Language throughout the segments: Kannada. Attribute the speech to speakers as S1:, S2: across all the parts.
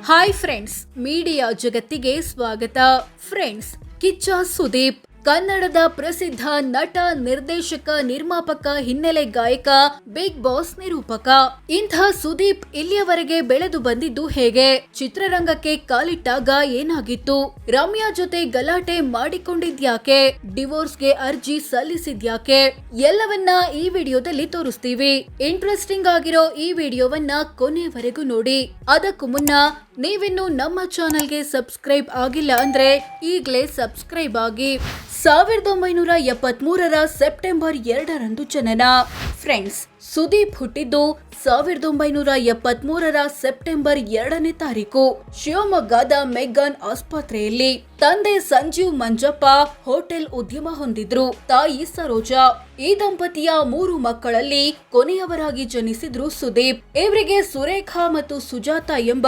S1: ಹಾಯ್ ಫ್ರೆಂಡ್ಸ್, ಮೀಡಿಯಾ ಜಗತ್ತಿಗೆ ಸ್ವಾಗತ. ಫ್ರೆಂಡ್ಸ್, ಕಿಚ್ಚ ಸುದೀಪ್ ಕನ್ನಡದ ಪ್ರಸಿದ್ಧ ನಟ, ನಿರ್ದೇಶಕ, ನಿರ್ಮಾಪಕ, ಹಿನ್ನೆಲೆ ಗಾಯಕ, ಬಿಗ್ ಬಾಸ್ ನಿರೂಪಕ. ಇಂಥ ಸುದೀಪ್ ಇಲ್ಲಿಯವರೆಗೆ ಬೆಳೆದು ಬಂದಿದ್ದು ಹೇಗೆ? ಚಿತ್ರರಂಗಕ್ಕೆ ಕಾಲಿಟ್ಟಾಗ ಏನಾಗಿತ್ತು? ರಮ್ಯಾ ಜೊತೆ ಗಲಾಟೆ ಮಾಡಿಕೊಂಡಿದ್ಯಾಕೆ? ಡಿವೋರ್ಸ್ಗೆ ಅರ್ಜಿ ಸಲ್ಲಿಸಿದ್ಯಾಕೆ? ಎಲ್ಲವನ್ನ ಈ ವಿಡಿಯೋದಲ್ಲಿ ತೋರಿಸ್ತೀವಿ. ಇಂಟ್ರೆಸ್ಟಿಂಗ್ ಆಗಿರೋ ಈ ವಿಡಿಯೋವನ್ನ ಕೊನೆವರೆಗೂ ನೋಡಿ. ಅದಕ್ಕೂ ಮುನ್ನ ನೀವಿನ್ನು ನಮ್ಮ ಚಾನೆಲ್ಗೆ ಸಬ್ಸ್ಕ್ರೈಬ್ ಆಗಿಲ್ಲ ಅಂದ್ರೆ ಈಗಲೇ ಸಬ್ಸ್ಕ್ರೈಬ್ ಆಗಿ. 1973 ಸೆಪ್ಟೆಂಬರ್ 2ರಂದು ಜನನ. ಫ್ರೆಂಡ್ಸ್, ಸುದೀಪ್ ಹುಟ್ಟಿದ್ದು 1973 ಸೆಪ್ಟೆಂಬರ್ 2ನೇ ತಾರೀಕು ಶಿವಮೊಗ್ಗದ ಮೆಗ್ಗಾನ್ ಆಸ್ಪತ್ರೆಯಲ್ಲಿ. ತಂದೆ ಸಂಜೀವ್ ಮಂಜಪ್ಪ ಹೋಟೆಲ್ ಉದ್ಯಮ ಹೊಂದಿದ್ರು. ತಾಯಿ ಸರೋಜಾ. ಈ ದಂಪತಿಯ 3 ಮಕ್ಕಳಲ್ಲಿ ಕೊನೆಯವರಾಗಿ ಜನಿಸಿದ್ರು ಸುದೀಪ್. ಇವರಿಗೆ ಸುರೇಖಾ ಮತ್ತು ಸುಜಾತ ಎಂಬ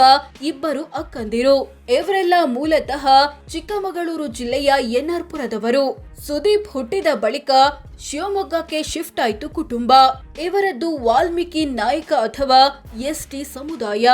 S1: 2 ಅಕ್ಕಂದಿರು. ಇವರೆಲ್ಲ ಮೂಲತಃ ಚಿಕ್ಕಮಗಳೂರು ಜಿಲ್ಲೆಯ ಎನ್ಆರ್ಪುರದವರು. ಸುದೀಪ್ ಹುಟ್ಟಿದ ಬಳಿಕ ಶಿವಮೊಗ್ಗಕ್ಕೆ ಶಿಫ್ಟ್ ಆಯ್ತು ಕುಟುಂಬ. ಇವರದ್ದು ವಾಲ್ಮೀಕಿ ನಾಯಕ ಅಥವಾ ಎಸ್ಟಿ ಸಮುದಾಯ.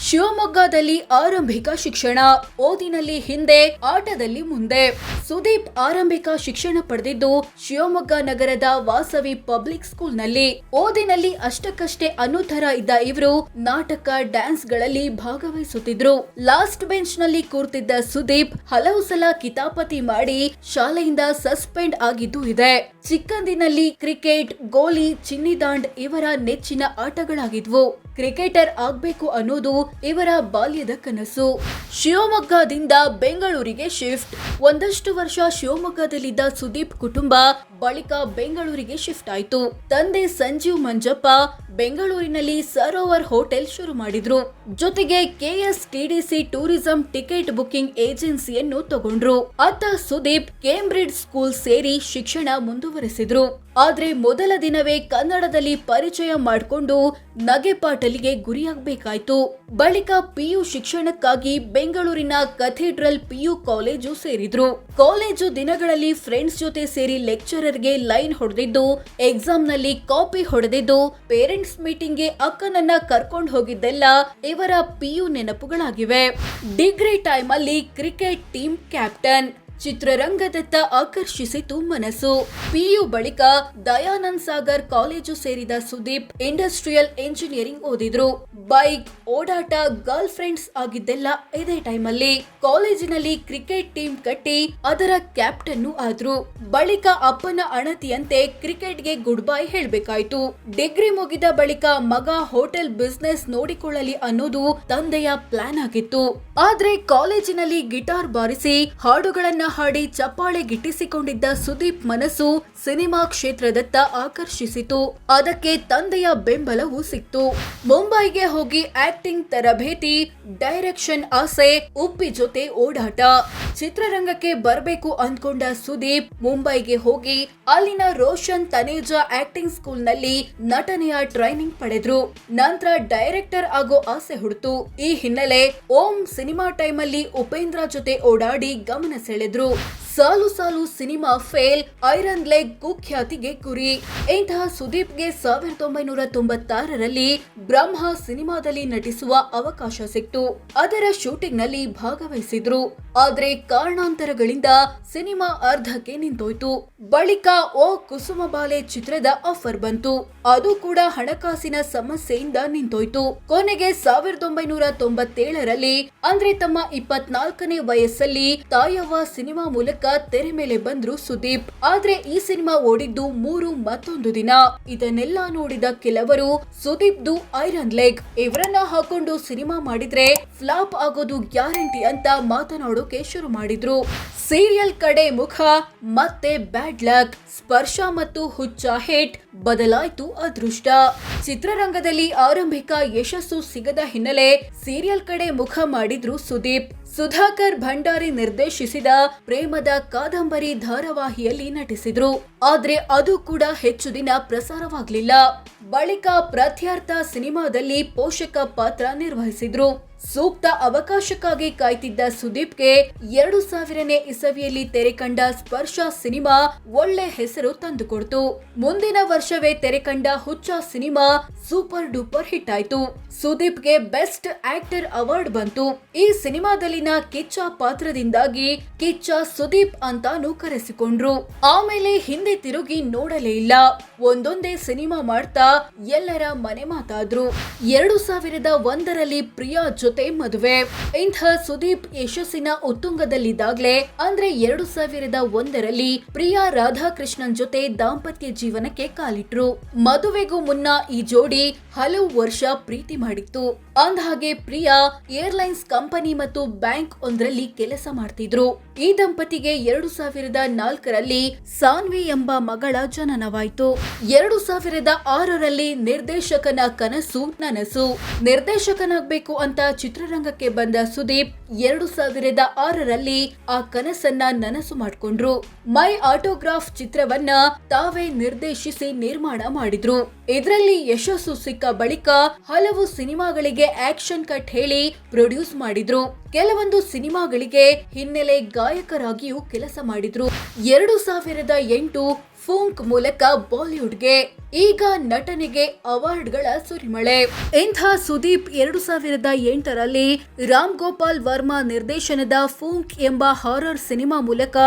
S1: ಶಿವಮೊಗ್ಗದಲ್ಲಿ ಆರಂಭಿಕ ಶಿಕ್ಷಣ. ಓದಿನಲ್ಲಿ ಹಿಂದೆ, ಆಟದಲ್ಲಿ ಮುಂದೆ. ಸುದೀಪ್ ಆರಂಭಿಕ ಶಿಕ್ಷಣ ಪಡೆದಿದ್ದು ಶಿವಮೊಗ್ಗ ನಗರದ ವಾಸವಿ ಪಬ್ಲಿಕ್ ಸ್ಕೂಲ್ನಲ್ಲಿ. ಓದಿನಲ್ಲಿ ಅಷ್ಟಕ್ಕಷ್ಟೇ ಅನ್ನೋ ಇದ್ದ ಇವರು ನಾಟಕ, ಡ್ಯಾನ್ಸ್ ಗಳಲ್ಲಿ ಭಾಗವಹಿಸುತ್ತಿದ್ರು. ಲಾಸ್ಟ್ ಬೆಂಚ್ ನಲ್ಲಿ ಕೂರ್ತಿದ್ದ ಸುದೀಪ್ ಹಲವು ಸಲ ಕಿತಾಪತಿ ಮಾಡಿ ಶಾಲೆಯಿಂದ ಸಸ್ಪೆಂಡ್ ಆಗಿದ್ದು ಇದೆ. ಚಿಕ್ಕಂದಿನಲ್ಲಿ ಕ್ರಿಕೆಟ್, ಗೋಲಿ, ಚಿನ್ನಿದಾಂಡ್ ಇವರ ನೆಚ್ಚಿನ ಆಟಗಳಾಗಿದ್ವು. ಕ್ರಿಕೆಟರ್ ಆಗ್ಬೇಕು ಅನ್ನೋದು ಇವರ ಬಾಲ್ಯದ ಕನಸು. ಶಿವಮೊಗ್ಗದಿಂದ ಬೆಂಗಳೂರಿಗೆ ಶಿಫ್ಟ್. ಒಂದಷ್ಟು ವರ್ಷ ಶಿವಮೊಗ್ಗದಲ್ಲಿದ್ದ ಸುದೀಪ್ ಕುಟುಂಬ ಬಳಿಕ ಬೆಂಗಳೂರಿಗೆ ಶಿಫ್ಟ್ ಆಯ್ತು. ತಂದೆ ಸಂಜೀವ್ ಮಂಜಪ್ಪ ಬೆಂಗಳೂರಿನಲ್ಲಿ ಸರೋವರ್ ಹೋಟೆಲ್ ಶುರು ಮಾಡಿದ್ರು. ಜೊತೆಗೆ KSTDC ಟೂರಿಸಂ ಟಿಕೆಟ್ ಬುಕಿಂಗ್ ಏಜೆನ್ಸಿಯನ್ನು ತಗೊಂಡ್ರು. ಅತ್ತ ಸುದೀಪ್ ಕೇಂಬ್ರಿಡ್ಜ್ ಸ್ಕೂಲ್ ಸೇರಿ ಶಿಕ್ಷಣ ಮುಂದುವರೆಸಿದ್ರು. ಆದ್ರೆ ಮೊದಲ ದಿನವೇ ಕನ್ನಡದಲ್ಲಿ ಪರಿಚಯ ಮಾಡಿಕೊಂಡು ನಗೆಪಾಟಲಿಗೆ ಗುರಿಯಾಗಬೇಕಾಯ್ತು. ಬಳಿಕ PU ಶಿಕ್ಷಣಕ್ಕಾಗಿ ಬೆಂಗಳೂರಿನ ಕಥೀಡ್ರಲ್ PU ಕಾಲೇಜು ಸೇರಿದ್ರು. ಕಾಲೇಜು ದಿನಗಳಲ್ಲಿ ಫ್ರೆಂಡ್ಸ್ ಜೊತೆ ಸೇರಿ ಲೆಕ್ಚರರ್ಗೆ ಲೈನ್ ಹೊಡೆದಿದ್ದು, ಎಕ್ಸಾಮ್ ನಲ್ಲಿ ಕಾಪಿ ಹೊಡೆದಿದ್ದು, ಪೇರೆಂಟ್ಸ್ ಮೀಟಿಂಗ್ಗೆ ಅಕ್ಕನನ್ನ ಕರ್ಕೊಂಡು ಹೋಗಿದ್ದೆಲ್ಲ ಇವರ PU ನೆನಪುಗಳಾಗಿವೆ. ಡಿಗ್ರಿ ಟೈಮ್ ಅಲ್ಲಿ ಕ್ರಿಕೆಟ್ ಟೀಮ್ ಕ್ಯಾಪ್ಟನ್. ಚಿತ್ರರಂಗದತ್ತ ಆಕರ್ಷಿಸಿತು ಮನಸ್ಸು. PU ಬಳಿಕ ದಯಾನಂದ್ ಸಾಗರ್ ಕಾಲೇಜು ಸೇರಿದ ಸುದೀಪ್ ಇಂಡಸ್ಟ್ರಿಯಲ್ ಎಂಜಿನಿಯರಿಂಗ್ ಓದಿದ್ರು. ಬೈಕ್, ಓಡಾಟ, ಗರ್ಲ್ ಫ್ರೆಂಡ್ಸ್ ಆಗಿದ್ದೆಲ್ಲ ಇದೇ ಟೈಮಲ್ಲಿ. ಕಾಲೇಜಿನಲ್ಲಿ ಕ್ರಿಕೆಟ್ ಟೀಮ್ ಕಟ್ಟಿ ಅದರ ಕ್ಯಾಪ್ಟನ್ ಆದ್ರು. ಬಳಿಕ ಅಪ್ಪನ ಅಣತಿಯಂತೆ ಕ್ರಿಕೆಟ್ಗೆ ಗುಡ್ ಬೈ ಹೇಳ್ಬೇಕಾಯ್ತು. ಡಿಗ್ರಿ ಮುಗಿದ ಬಳಿಕ ಮಗ ಹೋಟೆಲ್ ಬಿಸ್ನೆಸ್ ನೋಡಿಕೊಳ್ಳಲಿ ಅನ್ನೋದು ತಂದೆಯ ಪ್ಲಾನ್ ಆಗಿತ್ತು. ಆದ್ರೆ ಕಾಲೇಜಿನಲ್ಲಿ ಗಿಟಾರ್ ಬಾರಿಸಿ ಹಾಡುಗಳನ್ನ ಹಾಡಿ ಚಪ್ಪಾಳೆ ಗಿಟ್ಟಿಸಿಕೊಂಡಿದ್ದ ಸುದೀಪ್ ಮನಸ್ಸು ಸಿನಿಮಾ ಕ್ಷೇತ್ರದತ್ತ ಆಕರ್ಷಿಸಿತು. ಅದಕ್ಕೆ ತಂದೆಯ ಬೆಂಬಲವೂ ಸಿಕ್ತು. ಮುಂಬೈಗೆ ಹೋಗಿ ಆಕ್ಟಿಂಗ್ ತರಬೇತಿ, ಡೈರೆಕ್ಷನ್ ಆಸೆ, ಉಪ್ಪಿ ಜೊತೆ ಓಡಾಟ. ಚಿತ್ರರಂಗಕ್ಕೆ ಬರಬೇಕು ಅಂದ್ಕೊಂಡ ಸುದೀಪ್ ಮುಂಬೈಗೆ ಹೋಗಿ ಅಲ್ಲಿನ ರೋಷನ್ ತನೇಜಾ ಆಕ್ಟಿಂಗ್ ಸ್ಕೂಲ್ ನಲ್ಲಿ ನಟನೆಯ ಟ್ರೈನಿಂಗ್ ಪಡೆದ್ರು. ನಂತರ ಡೈರೆಕ್ಟರ್ ಆಗೋ ಆಸೆ ಹುಡ್ತು. ಈ ಹಿನ್ನೆಲೆ ಓಂ ಸಿನಿಮಾ ಟೈಮಲ್ಲಿ ಉಪೇಂದ್ರ ಜೊತೆ ಓಡಾಡಿ ಗಮನ ಸೆಳೆದ್ರು. ಸಾಲು ಸಾಲು ಸಿನಿಮಾ ಫೇಲ್, ಐರನ್ ಲೆಗ್ ಕುಖ್ಯಾತಿಗೆ ಗುರಿ. ಇಂತಹ ಸುದೀಪ್ಗೆ 1996ರಲ್ಲಿ ಬ್ರಹ್ಮ ಸಿನಿಮಾದಲ್ಲಿ ನಟಿಸುವ ಅವಕಾಶ ಸಿಕ್ತು. ಅದರ ಶೂಟಿಂಗ್ ನಲ್ಲಿ ಭಾಗವಹಿಸಿದ್ರು. ಆದ್ರೆ ಕಾರಣಾಂತರಗಳಿಂದ ಸಿನಿಮಾ ಅರ್ಧಕ್ಕೆ ನಿಂತೋಯ್ತು. ಬಳಿಕ ಓ ಕುಸುಮಬಾಲೆ ಚಿತ್ರದ ಆಫರ್ ಬಂತು. ಅದು ಕೂಡ ಹಣಕಾಸಿನ ಸಮಸ್ಯೆಯಿಂದ ನಿಂತೋಯ್ತು. ಕೊನೆಗೆ 1997ರಲ್ಲಿ ಅಂದ್ರೆ ತಮ್ಮ 24ನೇ ವಯಸ್ಸಲ್ಲಿ ತಾಯವ್ವ ಸಿನಿಮಾ ಮೂಲಕ ತೆರೆ ಮೇಲೆ ಬಂದ್ರು ಸುದೀಪ್. ಆದ್ರೆ ಈ ಸಿನಿಮಾ ಓಡಿದ್ದು 3 ಮತ್ತೊಂದು ದಿನ. ಇದನ್ನೆಲ್ಲ ನೋಡಿದ ಕೆಲವರು ಸುದೀಪ್ದು ಐರನ್ ಲೆಗ್, ಇವರನ್ನ ಹಾಕೊಂಡು ಸಿನಿಮಾ ಮಾಡಿದ್ರೆ ಫ್ಲಾಪ್ ಆಗೋದು ಗ್ಯಾರಂಟಿ ಅಂತ ಮಾತನಾಡೋಕೆ ಶುರು ಮಾಡಿದ್ರು. ಸೀರಿಯಲ್ ಕಡೆ ಮುಖ, ಮತ್ತೆ ಬ್ಯಾಡ್ ಲಕ್. ಸ್ಪರ್ಶ ಮತ್ತು ಹುಚ್ಚ ಹಿಟ್, ಬದಲಾಯ್ತು ಅದೃಷ್ಟ. ಚಿತ್ರರಂಗದಲ್ಲಿ ಆರಂಭಿಕ ಯಶಸ್ಸು ಸಿಗದ ಹಿನ್ನೆಲೆ ಸೀರಿಯಲ್ ಕಡೆ ಮುಖ ಮಾಡಿದ್ರು ಸುದೀಪ್. ಸುಧಾಕರ್ ಭಂಡಾರಿ ನಿರ್ದೇಶಿಸಿದ ಪ್ರೇಮದ ಕಾದಂಬರಿ ಧಾರಾವಾಹಿಯಲ್ಲಿ ನಟಿಸಿದ್ರು. ಆದ್ರೆ ಅದು ಕೂಡ ಹೆಚ್ಚು ದಿನ ಪ್ರಸಾರವಾಗಲಿಲ್ಲ. ಬಳಿಕ ಪ್ರತ್ಯರ್ಥ ಸಿನಿಮಾದಲ್ಲಿ ಪೋಷಕ ಪಾತ್ರ ನಿರ್ವಹಿಸಿದ್ರು. ಸೂಕ್ತ ಅವಕಾಶಕ್ಕಾಗಿ ಕಾಯ್ತಿದ್ದ ಸುದೀಪ್ಗೆ 2000ನೇ ಇಸವಿಯಲ್ಲಿ ತೆರೆಕಂಡ ಸ್ಪರ್ಶ ಸಿನಿಮಾ ಒಳ್ಳೆ ಹೆಸರು ತಂದುಕೊಡ್ತು. ಮುಂದಿನ ವರ್ಷವೇ ತೆರೆಕಂಡ ಹುಚ್ಚ ಸಿನಿಮಾ ಸೂಪರ್ ಡೂಪರ್ ಹಿಟ್ ಆಯ್ತು. ಸುದೀಪ್ಗೆ ಬೆಸ್ಟ್ ಆಕ್ಟರ್ ಅವಾರ್ಡ್ ಬಂತು. ಈ ಸಿನಿಮಾದಲ್ಲಿನ ಕಿಚ್ಚ ಪಾತ್ರದಿಂದಾಗಿ ಕಿಚ್ಚ ಸುದೀಪ್ ಅಂತಾನು ಕರೆಸಿಕೊಂಡ್ರು. ಆಮೇಲೆ ಹಿಂದೆ ತಿರುಗಿ ನೋಡಲೇ ಇಲ್ಲ. ಒಂದೊಂದೇ ಸಿನಿಮಾ ಮಾಡ್ತಾ ಎಲ್ಲರ ಮನೆ ಮಾತಾದ್ರು. 2001ರಲ್ಲಿ ಪ್ರಿಯಾ ಜೊತೆ ಮದುವೆ. ಇಂಥ ಸುದೀಪ್ ಯಶಸ್ಸಿನ ಉತ್ತುಂಗದಲ್ಲಿದ್ದಾಗ್ಲೇ ಅಂದ್ರೆ 2001ರಲ್ಲಿ ಪ್ರಿಯಾ ರಾಧಾಕೃಷ್ಣನ್ ಜೊತೆ ದಾಂಪತ್ಯ ಜೀವನಕ್ಕೆ ಕಾಲಿಟ್ರು. ಮದುವೆಗೂ ಮುನ್ನ ಈ ಜೋಡಿ ಹಲವು ವರ್ಷ ಪ್ರೀತಿ ಮಾಡಿತ್ತು. ಅಂದಹಾಗೆ ಪ್ರಿಯಾ ಏರ್ಲೈನ್ಸ್ ಕಂಪನಿ ಮತ್ತು ಬ್ಯಾಂಕ್ ಒಂದರಲ್ಲಿ ಕೆಲಸ ಮಾಡ್ತಿದ್ರು. ಈ ದಂಪತಿಗೆ 2004ರಲ್ಲಿ ಸಾನ್ವಿ ಎಂಬ ಮಗಳ ಜನನವಾಯಿತು. 2006ರಲ್ಲಿ ನಿರ್ದೇಶಕನ ಕನಸು ನನಸು. ನಿರ್ದೇಶಕನಾಗಬೇಕು ಅಂತ ಚಿತ್ರರಂಗಕ್ಕೆ ಬಂದ ಸುದೀಪ್ 2006ರಲ್ಲಿ ಆ ಕನಸನ್ನ ನನಸು ಮಾಡಿಕೊಂಡ್ರು. ಮೈ ಆಟೋಗ್ರಾಫ್ ಚಿತ್ರವನ್ನ ತಾವೇ ನಿರ್ದೇಶಿಸಿ ನಿರ್ಮಾಣ ಮಾಡಿದ್ರು. ಇದರಲ್ಲಿ ಯಶಸ್ಸು ಸಿಕ್ಕ ಬಳಿಕ ಹಲವು ಸಿನಿಮಾಗಳಿಗೆ ಆಕ್ಷನ್ ಕಟ್ ಹೇಳಿ ಪ್ರೊಡ್ಯೂಸ್ ಮಾಡಿದ್ರು. ಕೆಲವೊಂದು ಸಿನಿಮಾಗಳಿಗೆ ಹಿನ್ನೆಲೆ ಗಾಯಕರಾಗಿಯೂ ಕೆಲಸ ಮಾಡಿದ್ರು. 2008 ಫೂಂಕ್ ಮೂಲಕ ಬಾಲಿವುಡ್ಗೆ, ಈಗ ನಟನೆಗೆ ಅವಾರ್ಡ್ಗಳ ಸುರಿಮಳೆ. ಇಂಥ ಸುದೀಪ್ 2008ರಲ್ಲಿ ರಾಮ್ ಗೋಪಾಲ್ ವರ್ಮಾ ನಿರ್ದೇಶನದ ಫೂಂಕ್ ಎಂಬ ಹಾರರ್ ಸಿನಿಮಾ ಮೂಲಕ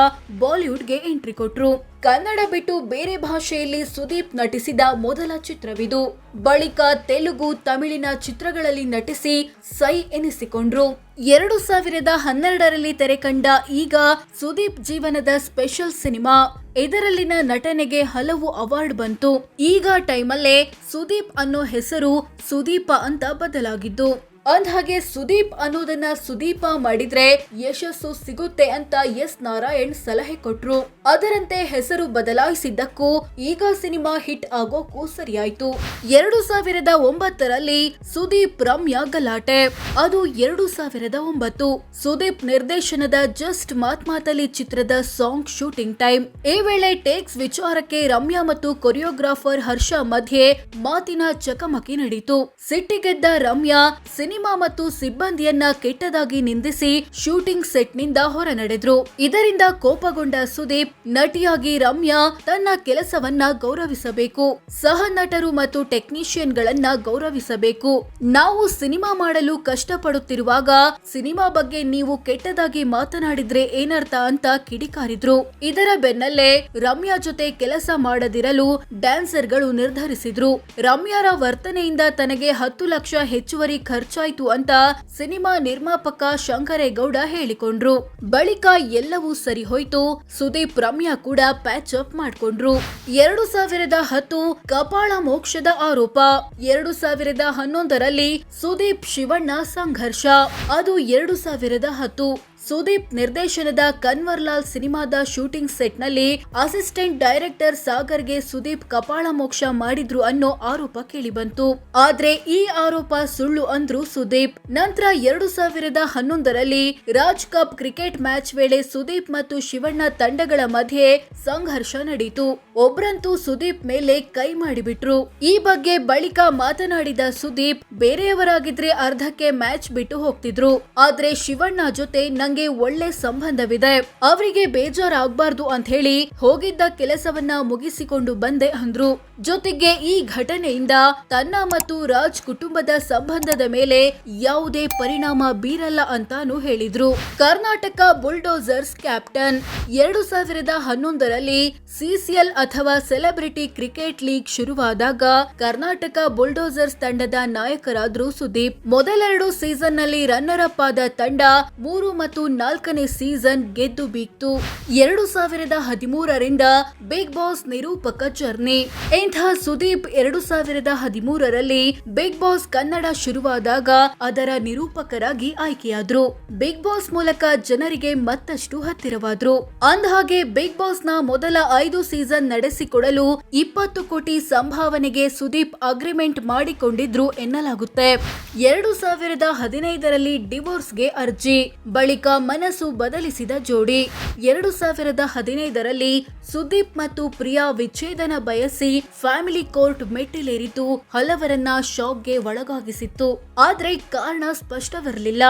S1: ಬಾಲಿವುಡ್ಗೆ ಎಂಟ್ರಿ ಕೊಟ್ರು. ಕನ್ನಡ ಬಿಟ್ಟು ಬೇರೆ ಭಾಷೆಯಲ್ಲಿ ಸುದೀಪ್ ನಟಿಸಿದ ಮೊದಲ ಚಿತ್ರವಿದು. ಬಳಿಕ ತೆಲುಗು, ತಮಿಳಿನ ಚಿತ್ರಗಳಲ್ಲಿ ನಟಿಸಿ ಸೈ ಎನಿಸಿಕೊಂಡ್ರು. 2012ರಲ್ಲಿ ತೆರೆಕಂಡ ಈಗ ಸುದೀಪ್ ಜೀವನದ ಸ್ಪೆಷಲ್ ಸಿನಿಮಾ. ಇದರಲ್ಲಿನ ನಟನೆಗೆ ಹಲವು ಅವಾರ್ಡ್ ಬಂತು. ಈಗ ಟೈಮಲ್ಲೇ ಸುದೀಪ್ ಅನ್ನೋ ಹೆಸರು ಸುದೀಪ ಅಂತ ಬದಲಾಗಿದ್ದು. ಅಂದ್ಹಾಗೆ ಸುದೀಪ್ ಅನ್ನೋದನ್ನ ಸುದೀಪ ಮಾಡಿದ್ರೆ ಯಶಸ್ಸು ಸಿಗುತ್ತೆ ಅಂತ ಎಸ್ ನಾರಾಯಣ್ ಸಲಹೆ ಕೊಟ್ರು. ಅದರಂತೆ ಹೆಸರು ಬದಲಾಯಿಸಿದ್ದಕ್ಕೂ ಈಗ ಸಿನಿಮಾ ಹಿಟ್ ಆಗೋಕ್ಕೂ ಸರಿಯಾಯ್ತು. 2009ರಲ್ಲಿ ಸುದೀಪ್ ರಮ್ಯಾ ಗಲಾಟೆ. ಅದು 2009. ಸುದೀಪ್ ನಿರ್ದೇಶನದ ಜಸ್ಟ್ ಮಾತ್ಮಾತಲಿ ಚಿತ್ರದ ಸಾಂಗ್ ಶೂಟಿಂಗ್ ಟೈಮ್. ಈ ವೇಳೆ ಟೇಕ್ಸ್ ವಿಚಾರಕ್ಕೆ ರಮ್ಯಾ ಮತ್ತು ಕೊರಿಯೋಗ್ರಾಫರ್ ಹರ್ಷ ಮಧ್ಯೆ ಮಾತಿನ ಚಕಮಕಿ ನಡೆಯಿತು. ಸಿಟ್ಟಿಗೆದ್ದ ರಮ್ಯಾ ಸಿನಿಮಾ ಮತ್ತು ಸಿಬ್ಬಂದಿಯನ್ನ ಕೆಟ್ಟದಾಗಿ ನಿಂದಿಸಿ ಶೂಟಿಂಗ್ ಸೆಟ್ ನಿಂದ ಹೊರ ನಡೆದ್ರು. ಇದರಿಂದ ಕೋಪಗೊಂಡ ಸುದೀಪ್, ನಟಿಯಾಗಿ ರಮ್ಯಾ ತನ್ನ ಕೆಲಸವನ್ನ ಗೌರವಿಸಬೇಕು, ಸಹ ನಟರು ಮತ್ತು ಟೆಕ್ನಿಷಿಯನ್ ಗಳನ್ನ ಗೌರವಿಸಬೇಕು. ನಾವು ಸಿನಿಮಾ ಮಾಡಲು ಕಷ್ಟಪಡುತ್ತಿರುವಾಗ ಸಿನಿಮಾ ಬಗ್ಗೆ ನೀವು ಕೆಟ್ಟದಾಗಿ ಮಾತನಾಡಿದ್ರೆ ಏನರ್ಥ ಅಂತ ಕಿಡಿಕಾರಿದ್ರು. ಇದರ ಬೆನ್ನಲ್ಲೇ ರಮ್ಯಾ ಜೊತೆ ಕೆಲಸ ಮಾಡದಿರಲು ಡ್ಯಾನ್ಸರ್ ಗಳು ನಿರ್ಧರಿಸಿದ್ರು. ರಮ್ಯಾರ ವರ್ತನೆಯಿಂದ ತನಗೆ 10 ಲಕ್ಷ ಹೆಚ್ಚುವರಿ ಖರ್ಚಾಯ್ತು ಅಂತ ಸಿನಿಮಾ ನಿರ್ಮಾಪಕ ಶಂಕರೇಗೌಡ ಹೇಳಿಕೊಂಡ್ರು. ಬಳಿಕ ಎಲ್ಲವೂ ಸರಿ ಹೋಯ್ತು. ಸುದೀಪ್ ರಮ್ಯಾ ಕೂಡ ಪ್ಯಾಚ್ ಅಪ್ ಮಾಡ್ಕೊಂಡ್ರು. 2010 ಕಪಾಳ ಮೋಕ್ಷದ ಆರೋಪ. 2011ರಲ್ಲಿ ಸುದೀಪ್ ಶಿವಣ್ಣ ಸಂಘರ್ಷ. ಅದು 2010. ಸುದೀಪ್ ನಿರ್ದೇಶನದ ಕನ್ವರ್ಲಾಲ್ ಸಿನಿಮಾದ ಶೂಟಿಂಗ್ ಸೆಟ್ ನಲ್ಲಿ ಅಸಿಸ್ಟೆಂಟ್ ಡೈರೆಕ್ಟರ್ ಸಾಗರ್ಗೆ ಸುದೀಪ್ ಕಪಾಳ ಮೋಕ್ಷ ಮಾಡಿದ್ರು ಅನ್ನೋ ಆರೋಪ ಕೇಳಿಬಂತು. ಆದ್ರೆ ಈ ಆರೋಪ ಸುಳ್ಳು ಅಂದ್ರು ಸುದೀಪ್. ನಂತರ 2011ರಲ್ಲಿ ರಾಜ್ ಕಪ್ ಕ್ರಿಕೆಟ್ ಮ್ಯಾಚ್ ವೇಳೆ ಸುದೀಪ್ ಮತ್ತು ಶಿವಣ್ಣ ತಂಡಗಳ ಮಧ್ಯೆ ಸಂಘರ್ಷ ನಡೆಯಿತು. ಒಬ್ರಂತೂ ಸುದೀಪ್ ಮೇಲೆ ಕೈ ಮಾಡಿಬಿಟ್ರು. ಈ ಬಗ್ಗೆ ಬಳಿಕ ಮಾತನಾಡಿದ ಸುದೀಪ್, ಬೇರೆಯವರಾಗಿದ್ರೆ ಅರ್ಧಕ್ಕೆ ಮ್ಯಾಚ್ ಬಿಟ್ಟು ಹೋಗ್ತಿದ್ರು. ಆದ್ರೆ ಶಿವಣ್ಣ ಜೊತೆ ನಂಗೆ ಒಳ್ಳೆ ಸಂಬಂಧವಿದೆ, ಅವರಿಗೆ ಬೇಜಾರಾಗಬಾರ್ದು ಅಂತ ಹೇಳಿ ಹೋಗಿದ್ದ ಕೆಲಸವನ್ನ ಮುಗಿಸಿಕೊಂಡು ಬಂದೆ ಅಂದ್ರು. ಜೊತೆಗೆ ಈ ಘಟನೆಯಿಂದ ತನ್ನ ಮತ್ತು ರಾಜ್ ಕುಟುಂಬದ ಸಂಬಂಧದ ಮೇಲೆ ಯಾವುದೇ ಪರಿಣಾಮ ಬೀರಲ್ಲ ಅಂತಾನು ಹೇಳಿದ್ರು. Karnataka bulldozers captain. 2011ರಲ್ಲಿ ಸಿಸಿಎಲ್ ಅಥವಾ ಸೆಲೆಬ್ರಿಟಿ ಕ್ರಿಕೆಟ್ ಲೀಗ್ ಶುರುವಾದಾಗ ಕರ್ನಾಟಕ ಬುಲ್ಡೋಸರ್ಸ್ ತಂಡದ ನಾಯಕರಾದ್ರು ಸುದೀಪ್. ಮೊದಲೆರಡು ಸೀಸನ್ ನಲ್ಲಿ ರನ್ನರ್ ಅಪ್ ಆದ ತಂಡ 3 ಮತ್ತು ಮತ್ತು 4ನೇ ಸೀಸನ್ ಗೆದ್ದು ಬೀಗ್ತು. 2013ರಿಂದ ಬಿಗ್ ಬಾಸ್ ನಿರೂಪಕ ಜರ್ನಿ. ಇಂಥ ಸುದೀಪ್ 2013ರಲ್ಲಿ ಬಿಗ್ ಬಾಸ್ ಕನ್ನಡ ಶುರುವಾದಾಗ ಅದರ ನಿರೂಪಕರಾಗಿ ಆಯ್ಕೆಯಾದ್ರು. ಬಿಗ್ ಬಾಸ್ ಮೂಲಕ ಜನರಿಗೆ ಮತ್ತಷ್ಟು ಹತ್ತಿರವಾದ್ರು. ಅಂದಹಾಗೆ ಬಿಗ್ ಬಾಸ್ ನ ಮೊದಲ 5 ಸೀಸನ್ ನಡೆಸಿಕೊಡಲು 20 ಕೋಟಿ ಸಂಭಾವನೆಗೆ ಸುದೀಪ್ ಅಗ್ರಿಮೆಂಟ್ ಮಾಡಿಕೊಂಡಿದ್ರು ಎನ್ನಲಾಗುತ್ತೆ. 2015ರಲ್ಲಿ ಡಿವೋರ್ಸ್ಗೆ ಅರ್ಜಿ, ಬಳಿಕ ಮನಸ್ಸು ಬದಲಿಸಿದ ಜೋಡಿ. 2015ರಲ್ಲಿ ಸುದೀಪ್ ಮತ್ತು ಪ್ರಿಯಾ ವಿಚ್ಛೇದನ ಬಯಸಿ ಫ್ಯಾಮಿಲಿ ಕೋರ್ಟ್ ಮೆಟ್ಟಿಲೇರಿತು ಹಲವರನ್ನ ಶಾಕ್ಗೆ ಒಳಗಾಗಿಸಿತ್ತು. ಆದ್ರೆ ಕಾರಣ ಸ್ಪಷ್ಟವಿರಲಿಲ್ಲ.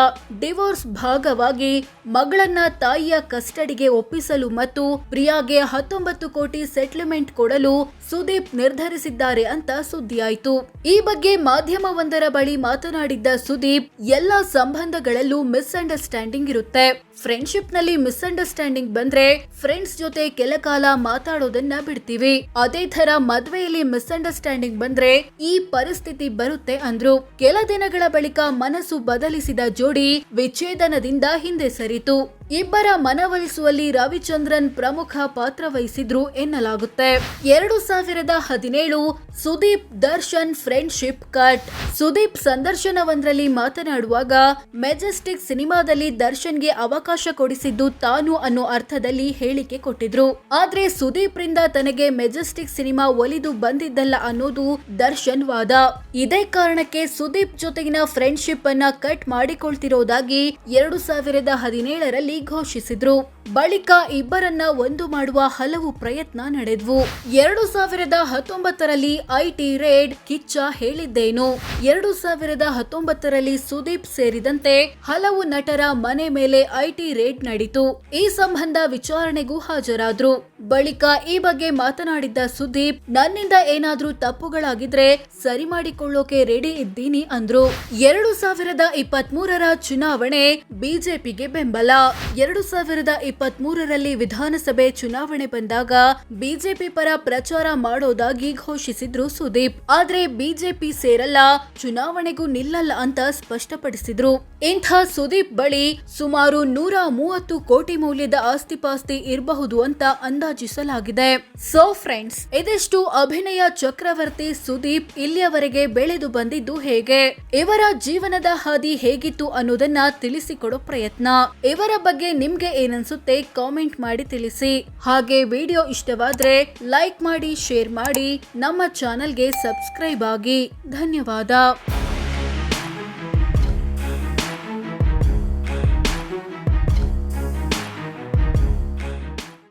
S1: ಡಿವೋರ್ಸ್ ಭಾಗವಾಗಿ ಮಗಳನ್ನ ತಾಯಿಯ ಕಸ್ಟಡಿಗೆ ಒಪ್ಪಿಸಲು ಮತ್ತು ಪ್ರಿಯಾಗೆ 19 ಕೋಟಿ ಸೆಟ್ಲ್ಮೆಂಟ್ ಕೊಡಲು ಸುದೀಪ್ ನಿರ್ಧರಿಸಿದ್ದಾರೆ ಅಂತ ಸುದ್ದಿಯಾಯಿತು. ಈ ಬಗ್ಗೆ ಮಾಧ್ಯಮವೊಂದರ ಬಳಿ ಮಾತನಾಡಿದ್ದ ಸುದೀಪ್, ಎಲ್ಲಾ ಸಂಬಂಧಗಳಲ್ಲೂ ಮಿಸ್ಅಂಡರ್ಸ್ಟ್ಯಾಂಡಿಂಗ್ ಇರುತ್ತೆ. ಫ್ರೆಂಡ್ಶಿಪ್ ನಲ್ಲಿ ಮಿಸ್ಅಂಡರ್ಸ್ಟ್ಯಾಂಡಿಂಗ್ ಬಂದ್ರೆ ಫ್ರೆಂಡ್ಸ್ ಜೊತೆ ಕೆಲ ಕಾಲ ಮಾತಾಡೋದನ್ನ ಬಿಡ್ತೀವಿ. ಅದೇ ತರ ಮದ್ವೆಯಲ್ಲಿ ಮಿಸ್ಅಂಡರ್ಸ್ಟ್ಯಾಂಡಿಂಗ್ ಬಂದ್ರೆ ಈ ಪರಿಸ್ಥಿತಿ ಬರುತ್ತೆ ಅಂದ್ರು. ಕೆಲ ದಿನಗಳ ಬಳಿಕ ಮನಸ್ಸು ಬದಲಿಸಿದ ಜೋಡಿ ವಿಚ್ಛೇದನದಿಂದ ಹಿಂದೆ ಸರಿತು. ಇಬ್ಬರ ಮನವೊಲಿಸುವಲ್ಲಿ ರವಿಚಂದ್ರನ್ ಪ್ರಮುಖ ಪಾತ್ರ ವಹಿಸಿದ್ರು ಎನ್ನಲಾಗುತ್ತೆ. 2017 ಸುದೀಪ್ ದರ್ಶನ್ ಫ್ರೆಂಡ್ಶಿಪ್ ಕಟ್. ಸುದೀಪ್ ಸಂದರ್ಶನವೊಂದರಲ್ಲಿ ಮಾತನಾಡುವಾಗ ಮೆಜೆಸ್ಟಿಕ್ ಸಿನಿಮಾದಲ್ಲಿ ದರ್ಶನ್ಗೆ ಅವಕಾಶ ಕೊಡಿಸಿದ್ದು ತಾನು ಅನ್ನೋ ಅರ್ಥದಲ್ಲಿ ಹೇಳಿಕೆ ಕೊಟ್ಟಿದ್ರು. ಆದ್ರೆ ಸುದೀಪ್ ರಿಂದ ತನಗೆ ಮೆಜೆಸ್ಟಿಕ್ ಸಿನಿಮಾ ಒಲಿದು ಬಂದಿದ್ದಲ್ಲ ಅನ್ನೋದು ದರ್ಶನ್ ವಾದ. ಇದೇ ಕಾರಣಕ್ಕೆ ಸುದೀಪ್ ಜೊತೆಗಿನ ಫ್ರೆಂಡ್ಶಿಪ್ ಅನ್ನ ಕಟ್ ಮಾಡಿಕೊಳ್ತಿರೋದಾಗಿ 2017ರಲ್ಲಿ ಘೋಷಿಸಿದ್ರು. ಬಳಿಕ ಇಬ್ಬರನ್ನ ಒಂದು ಮಾಡುವ ಹಲವು ಪ್ರಯತ್ನ ನಡೆದ್ವು. 2019ರಲ್ಲಿ ಐಟಿ ರೇಡ್, ಕಿಚ್ಚ ಹೇಳಿದ್ದೇನು. 2019ರಲ್ಲಿ ಸುದೀಪ್ ಸೇರಿದಂತೆ ಹಲವು ನಟರ ಮನೆ ಮೇಲೆ ಐಟಿ ರೇಡ್ ನಡೀತು. ಈ ಸಂಬಂಧ ವಿಚಾರಣೆಗೂ ಹಾಜರಾದ್ರು. ಬಳಿಕ ಈ ಬಗ್ಗೆ ಮಾತನಾಡಿದ್ದ ಸುದೀಪ್, ನನ್ನಿಂದ ಏನಾದ್ರೂ ತಪ್ಪುಗಳಾಗಿದ್ರೆ ಸರಿ ಮಾಡಿಕೊಳ್ಳೋಕೆ ರೆಡಿ ಇದ್ದೀನಿ ಅಂದ್ರು. 2023ರ ಚುನಾವಣೆ ಬಿಜೆಪಿಗೆ ಬೆಂಬಲ. 2023ರಲ್ಲಿ ವಿಧಾನಸಭೆ ಚುನಾವಣೆ ಬಂದಾಗ ಬಿಜೆಪಿ ಪರ ಪ್ರಚಾರ ಮಾಡೋದಾಗಿ ಘೋಷಿಸಿದ್ರು ಸುದೀಪ್. ಆದ್ರೆ ಬಿಜೆಪಿ ಸೇರಲ್ಲ, ಚುನಾವಣೆಗೂ ನಿಲ್ಲಲ್ಲ ಅಂತ ಸ್ಪಷ್ಟಪಡಿಸಿದ್ರು. ಇಂಥ ಸುದೀಪ್ ಬಳಿ ಸುಮಾರು 130 ಕೋಟಿ ಮೌಲ್ಯದ ಆಸ್ತಿಪಾಸ್ತಿ ಇರಬಹುದು ಅಂತ ಅಂದಾಜಿಸಲಾಗಿದೆ. ಸೊ ಫ್ರೆಂಡ್ಸ್, ಇದಿಷ್ಟು ಅಭಿನಯ ಚಕ್ರವರ್ತಿ ಸುದೀಪ್ ಇಲ್ಲಿಯವರೆಗೆ ಬೆಳೆದು ಬಂದಿದ್ದು ಹೇಗೆ, ಇವರ ಜೀವನದ ಹಾದಿ ಹೇಗಿತ್ತು ಅನ್ನೋದನ್ನ ತಿಳಿಸಿಕೊಡೋ ಪ್ರಯತ್ನ. ಇವರ ಬಗ್ಗೆ ನಿಮ್ಗೆ ಏನನ್ಸುತ್ತೆ ಕಾಮೆಂಟ್ ಮಾಡಿ ತಿಳಿಸಿ. ಹಾಗೆ ವಿಡಿಯೋ ಇಷ್ಟವಾದ್ರೆ ಲೈಕ್ ಮಾಡಿ, ಶೇರ್ ಮಾಡಿ, ನಮ್ಮ ಚಾನೆಲ್ಗೆ ಸಬ್ಸ್ಕ್ರೈಬ್ ಆಗಿ. ಧನ್ಯವಾದ.